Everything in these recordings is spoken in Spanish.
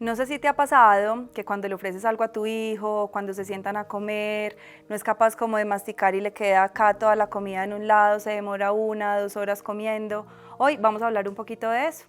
No sé si te ha pasado que cuando le ofreces algo a tu hijo, cuando se sientan a comer, no es capaz como de masticar y le queda acá toda la comida en un lado, se demora 1, 2 horas comiendo. Hoy vamos a hablar un poquito de eso.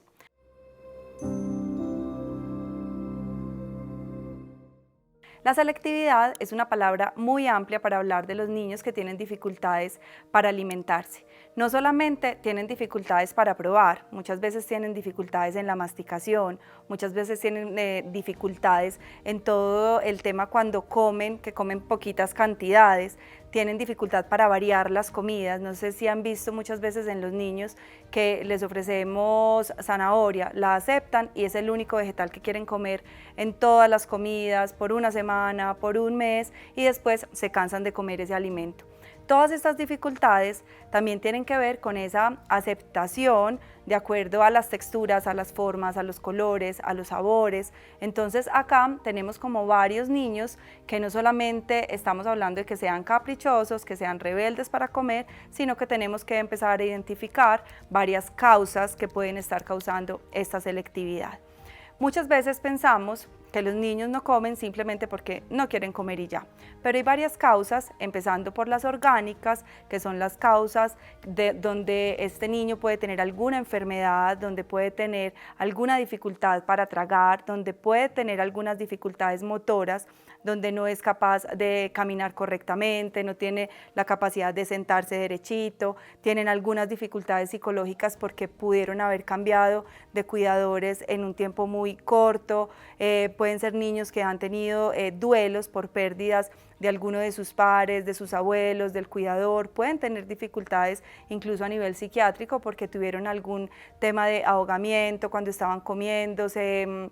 La selectividad es una palabra muy amplia para hablar de los niños que tienen dificultades para alimentarse. No solamente tienen dificultades para probar, muchas veces tienen dificultades en la masticación, muchas veces tienen dificultades en todo el tema cuando comen, que comen poquitas cantidades, tienen dificultad para variar las comidas. No sé si han visto muchas veces en los niños que les ofrecemos zanahoria, la aceptan y es el único vegetal que quieren comer en todas las comidas por una semana, por un mes y después se cansan de comer ese alimento. Todas estas dificultades también tienen que ver con esa aceptación de acuerdo a las texturas, a las formas, a los colores, a los sabores. Entonces acá tenemos como varios niños que no solamente estamos hablando de que sean caprichosos, que sean rebeldes para comer, sino que tenemos que empezar a identificar varias causas que pueden estar causando esta selectividad. Muchas veces pensamos que los niños no comen simplemente porque no quieren comer y ya, pero hay varias causas, empezando por las orgánicas, que son las causas donde este niño puede tener alguna enfermedad, donde puede tener alguna dificultad para tragar, donde puede tener algunas dificultades motoras, donde no es capaz de caminar correctamente, no tiene la capacidad de sentarse derechito, tienen algunas dificultades psicológicas porque pudieron haber cambiado de cuidadores en un tiempo muy corto, pueden ser niños que han tenido duelos por pérdidas de alguno de sus padres, de sus abuelos, del cuidador, pueden tener dificultades incluso a nivel psiquiátrico porque tuvieron algún tema de ahogamiento cuando estaban comiéndose.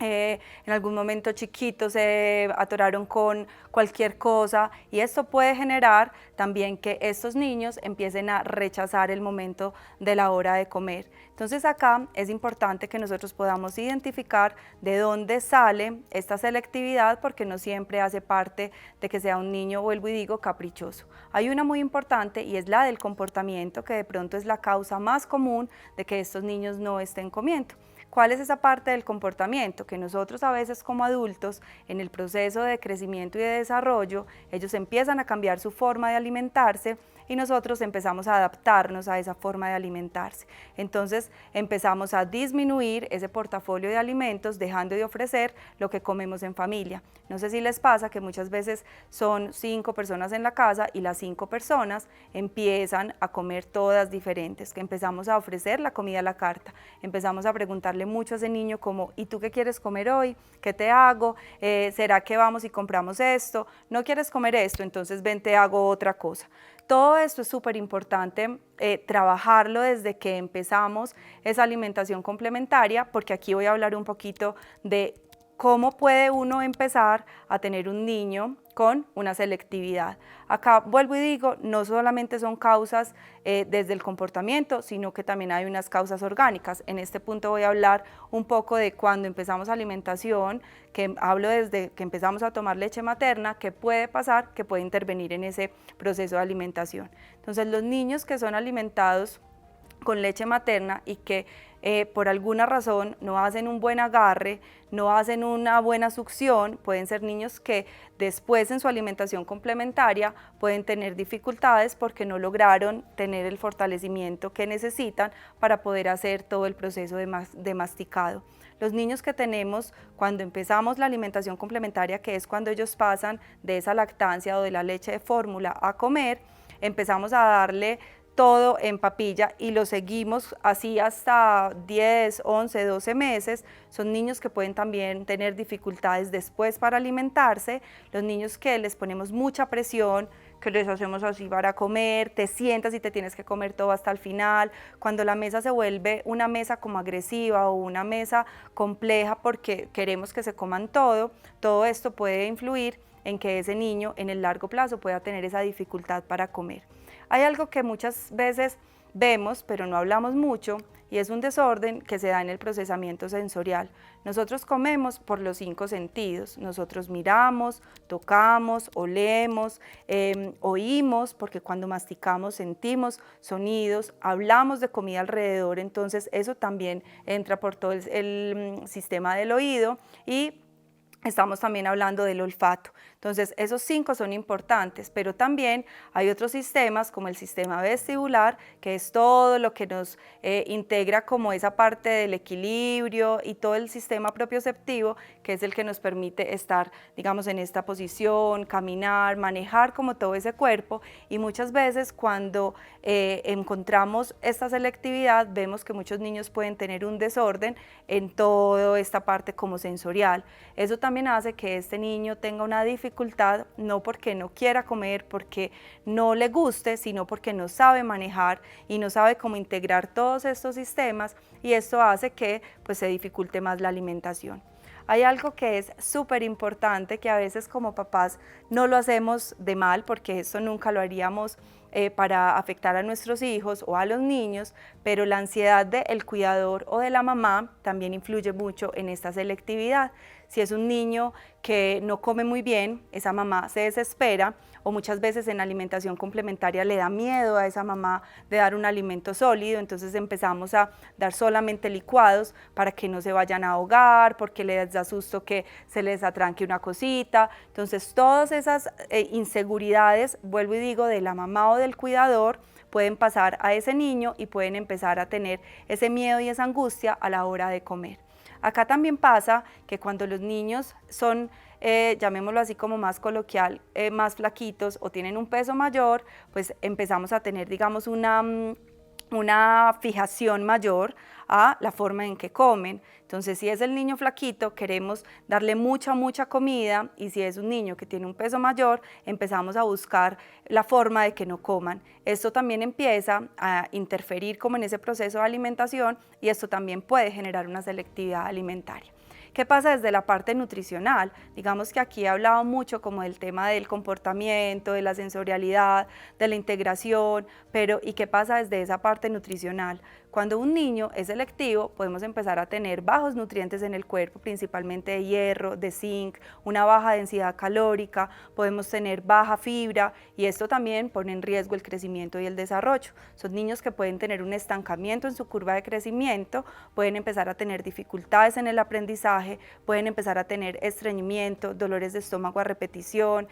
En algún momento chiquitos se atoraron con cualquier cosa y esto puede generar también que estos niños empiecen a rechazar el momento de la hora de comer. Entonces acá es importante que nosotros podamos identificar de dónde sale esta selectividad porque no siempre hace parte de que sea un niño, vuelvo y digo, caprichoso. Hay una muy importante y es la del comportamiento, que de pronto es la causa más común de que estos niños no estén comiendo. ¿Cuál es esa parte del comportamiento? Que nosotros a veces como adultos, en el proceso de crecimiento y de desarrollo, ellos empiezan a cambiar su forma de alimentarse y nosotros empezamos a adaptarnos a esa forma de alimentarse. Entonces empezamos a disminuir ese portafolio de alimentos, dejando de ofrecer lo que comemos en familia. No sé si les pasa que muchas veces son 5 personas en la casa y las 5 personas empiezan a comer todas diferentes, que empezamos a ofrecer la comida a la carta, empezamos a preguntarle mucho a ese niño como, ¿y tú qué quieres comer hoy? ¿Qué te hago? ¿Será que vamos y compramos esto? ¿No quieres comer esto? Entonces ven, te hago otra cosa. Todo esto es súper importante trabajarlo desde que empezamos esa alimentación complementaria, porque aquí voy a hablar un poquito de cómo puede uno empezar a tener un niño con una selectividad. Acá vuelvo y digo, no solamente son causas desde el comportamiento, sino que también hay unas causas orgánicas. En este punto voy a hablar un poco de cuando empezamos alimentación, que hablo desde que empezamos a tomar leche materna, qué puede pasar, que puede intervenir en ese proceso de alimentación. Entonces, los niños que son alimentados con leche materna y que por alguna razón no hacen un buen agarre, no hacen una buena succión, pueden ser niños que después en su alimentación complementaria pueden tener dificultades porque no lograron tener el fortalecimiento que necesitan para poder hacer todo el proceso de masticado. Los niños que tenemos cuando empezamos la alimentación complementaria, que es cuando ellos pasan de esa lactancia o de la leche de fórmula a comer, empezamos a darle todo en papilla y lo seguimos así hasta 10, 11, 12 meses. Son niños que pueden también tener dificultades después para alimentarse, los niños que les ponemos mucha presión, que les hacemos así para comer, te sientas y te tienes que comer todo hasta el final, cuando la mesa se vuelve una mesa como agresiva o una mesa compleja porque queremos que se coman todo esto puede influir en que ese niño en el largo plazo pueda tener esa dificultad para comer. Hay algo que muchas veces vemos, pero no hablamos mucho, y es un desorden que se da en el procesamiento sensorial. Nosotros comemos por los 5 sentidos, nosotros miramos, tocamos, olemos, oímos, porque cuando masticamos sentimos sonidos, hablamos de comida alrededor, entonces eso también entra por todo el sistema del oído y estamos también hablando del olfato. Entonces, esos 5 son importantes, pero también hay otros sistemas como el sistema vestibular, que es todo lo que nos integra como esa parte del equilibrio y todo el sistema propioceptivo, que es el que nos permite estar, digamos, en esta posición, caminar, manejar como todo ese cuerpo. Y muchas veces cuando encontramos esta selectividad, vemos que muchos niños pueden tener un desorden en toda esta parte como sensorial. Eso también hace que este niño tenga una dificultad, no porque no quiera comer, porque no le guste, sino porque no sabe manejar y no sabe cómo integrar todos estos sistemas, y esto hace que pues, se dificulte más la alimentación. Hay algo que es súper importante, que a veces como papás no lo hacemos de mal, porque esto nunca lo haríamos para afectar a nuestros hijos o a los niños, pero la ansiedad del cuidador o de la mamá también influye mucho en esta selectividad. Si es un niño que no come muy bien, esa mamá se desespera, o muchas veces en alimentación complementaria le da miedo a esa mamá de dar un alimento sólido, entonces empezamos a dar solamente licuados para que no se vayan a ahogar, porque les da susto que se les atranque una cosita. Entonces todas esas inseguridades, vuelvo y digo, de la mamá o del cuidador, pueden pasar a ese niño y pueden empezar a tener ese miedo y esa angustia a la hora de comer. Acá también pasa que cuando los niños son, llamémoslo así como más coloquial, más flaquitos o tienen un peso mayor, pues empezamos a tener, digamos, una fijación mayor a la forma en que comen. Entonces, si es el niño flaquito, queremos darle mucha comida, y si es un niño que tiene un peso mayor, empezamos a buscar la forma de que no coman. Esto también empieza a interferir como en ese proceso de alimentación, y esto también puede generar una selectividad alimentaria. ¿Qué pasa desde la parte nutricional? Digamos que aquí he hablado mucho como del tema del comportamiento, de la sensorialidad, de la integración, pero ¿y qué pasa desde esa parte nutricional? Cuando un niño es selectivo, podemos empezar a tener bajos nutrientes en el cuerpo, principalmente de hierro, de zinc, una baja densidad calórica, podemos tener baja fibra, y esto también pone en riesgo el crecimiento y el desarrollo. Son niños que pueden tener un estancamiento en su curva de crecimiento, pueden empezar a tener dificultades en el aprendizaje, pueden empezar a tener estreñimiento, dolores de estómago a repetición,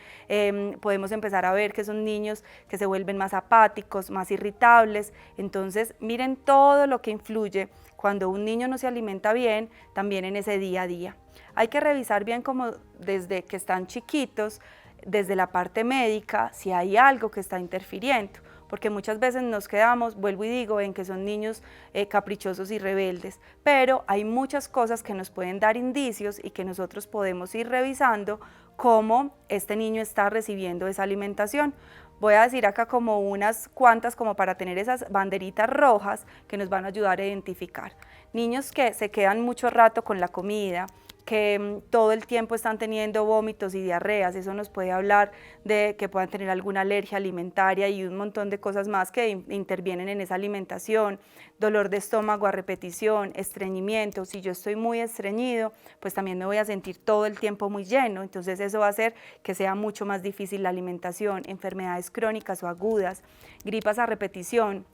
podemos empezar a ver que son niños que se vuelven más apáticos, más irritables. Entonces, miren todo lo que influye cuando un niño no se alimenta bien, también en ese día a día. Hay que revisar bien como desde que están chiquitos, desde la parte médica, si hay algo que está interfiriendo, porque muchas veces nos quedamos, vuelvo y digo, en que son niños caprichosos y rebeldes, pero hay muchas cosas que nos pueden dar indicios y que nosotros podemos ir revisando cómo este niño está recibiendo esa alimentación. Voy a decir acá como unas cuantas como para tener esas banderitas rojas que nos van a ayudar a identificar. Niños que se quedan mucho rato con la comida, que todo el tiempo están teniendo vómitos y diarreas, eso nos puede hablar de que puedan tener alguna alergia alimentaria y un montón de cosas más que intervienen en esa alimentación. Dolor de estómago a repetición, estreñimiento. Si yo estoy muy estreñido, pues también me voy a sentir todo el tiempo muy lleno, entonces eso va a hacer que sea mucho más difícil la alimentación. Enfermedades crónicas o agudas, gripas a repetición.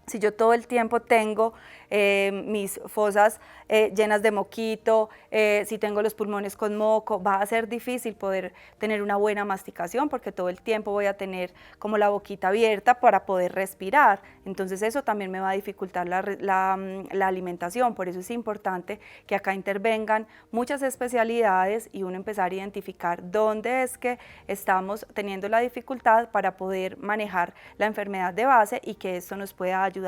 Si yo todo el tiempo tengo mis fosas llenas de moquito, si tengo los pulmones con moco, va a ser difícil poder tener una buena masticación, porque todo el tiempo voy a tener como la boquita abierta para poder respirar. Entonces eso también me va a dificultar la alimentación. Por eso es importante que acá intervengan muchas especialidades y uno empezar a identificar dónde es que estamos teniendo la dificultad para poder manejar la enfermedad de base, y que esto nos pueda ayudar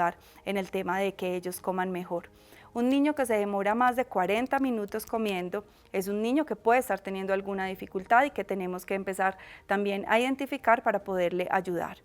en el tema de que ellos coman mejor. Un niño que se demora más de 40 minutos comiendo es un niño que puede estar teniendo alguna dificultad y que tenemos que empezar también a identificar para poderle ayudar.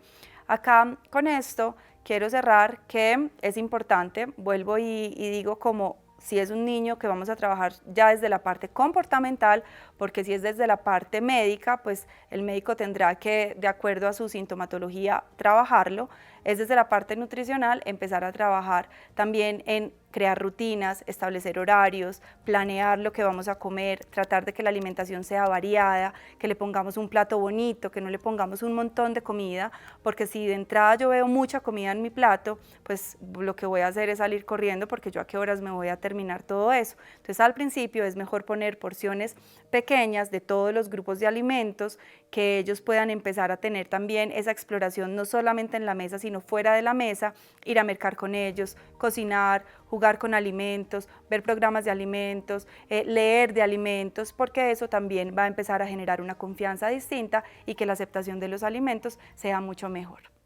Acá con esto quiero cerrar que es importante, vuelvo y digo como si es un niño que vamos a trabajar ya desde la parte comportamental, porque si es desde la parte médica, pues el médico tendrá que, de acuerdo a su sintomatología, trabajarlo. Es desde la parte nutricional empezar a trabajar también en crear rutinas, establecer horarios, planear lo que vamos a comer, tratar de que la alimentación sea variada, que le pongamos un plato bonito, que no le pongamos un montón de comida, porque si de entrada yo veo mucha comida en mi plato, pues lo que voy a hacer es salir corriendo porque yo a qué horas me voy a terminar todo eso. Entonces al principio es mejor poner porciones pequeñas de todos los grupos de alimentos, que ellos puedan empezar a tener también esa exploración no solamente en la mesa, sino fuera de la mesa, ir a mercar con ellos, cocinar, jugar con alimentos, ver programas de alimentos, leer de alimentos, porque eso también va a empezar a generar una confianza distinta y que la aceptación de los alimentos sea mucho mejor.